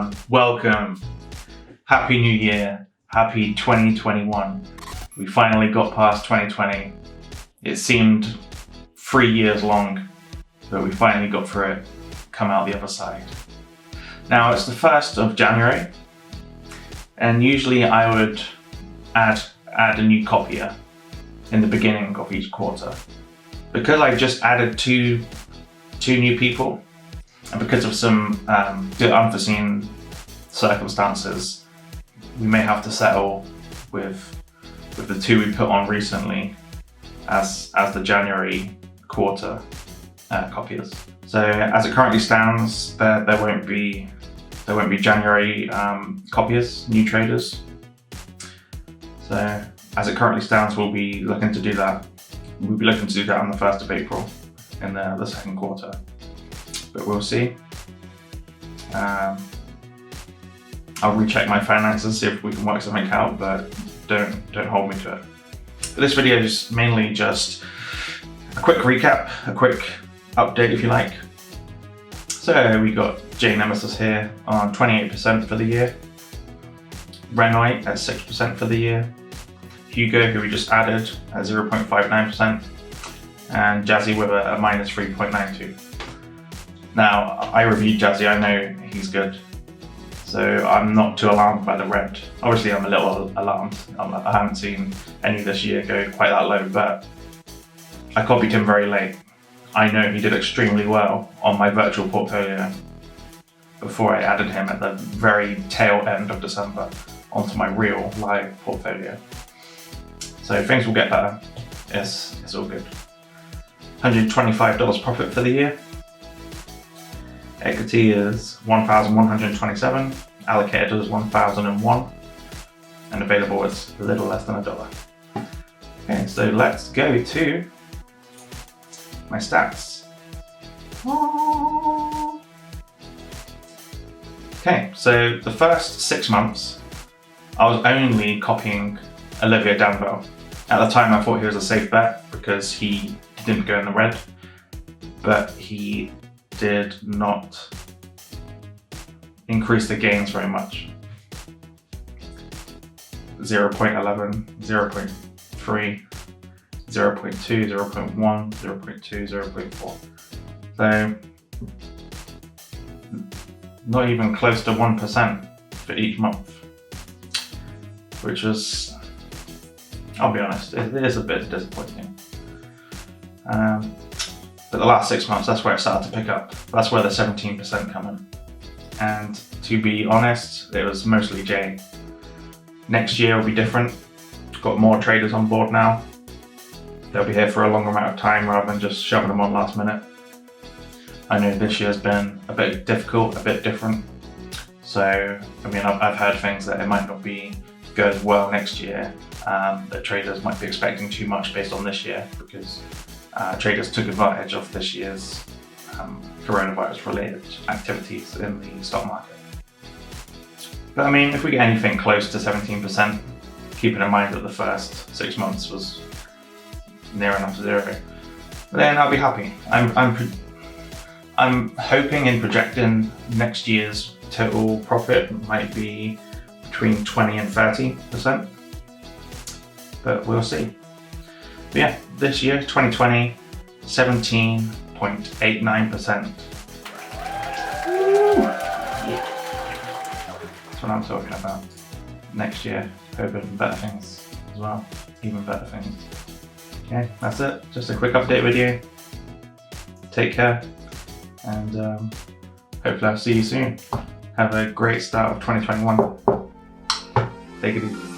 everyone. Welcome. Happy New Year. Happy 2021. We finally got past 2020. It seemed 3 years long, but we finally got through it, come out the other side. Now it's the 1st of January, and usually I would add a new copier in the beginning of each quarter. Because I just added two new people, and because of some unforeseen circumstances, we may have to settle with the two we put on recently as the January quarter copiers. So as it currently stands, there won't be January copiers, new traders. So as it currently stands, we'll be looking to do that. We'll be looking to do that on the 1st of April in the second quarter, but we'll see. I'll recheck my finances, see if we can work something out, but don't hold me to it. But this video is mainly just a quick recap, a quick update if you like. So we got J Nemesis here on 28% for the year, Renoy at 6% for the year, Hugo, who we just added, at 0.59%, and Jazzy with a minus 3.92. Now, I reviewed Jazzy, I know he's good, so I'm not too alarmed by the red. Obviously, I'm a little alarmed. I haven't seen any this year go quite that low, but I copied him very late. I know he did extremely well on my virtual portfolio before I added him at the very tail end of December onto my real live portfolio. So things will get better. It's all good. $125 profit for the year. Equity is 1,127. Allocated is 1,001. And available is a little less than $1. Okay, so let's go to my stats. Okay, so the first 6 months, I was only copying Olivier Danville. At the time, I thought he was a safe bet because he didn't go in the red, but he did not increase the gains very much. 0.11, 0.3, 0.2, 0.1, 0.2, 0.4. So not even close to 1% for each month, which was, I'll be honest, it is a bit disappointing. But the last 6 months, that's where it started to pick up. That's where the 17% come in. And to be honest, it was mostly J. Next year will be different. Got more traders on board now. They'll be here for a longer amount of time rather than just shoving them on last minute. I know this year's been a bit difficult, a bit different. So, I mean, I've heard things that it might not go as well next year. That traders might be expecting too much based on this year because traders took advantage of this year's coronavirus-related activities in the stock market. But I mean, if we get anything close to 17%, keeping in mind that the first 6 months was near enough to zero, then I'll be happy. I'm hoping and projecting next year's total profit might be between 20 and 30%, but we'll see. But yeah, this year, 2020, 17.89%. Yeah. That's what I'm talking about. Next year, hoping better things as well, even better things. Okay, that's it. Just a quick update video. Take care, and hopefully I'll see you soon. Have a great start of 2021. Take it easy.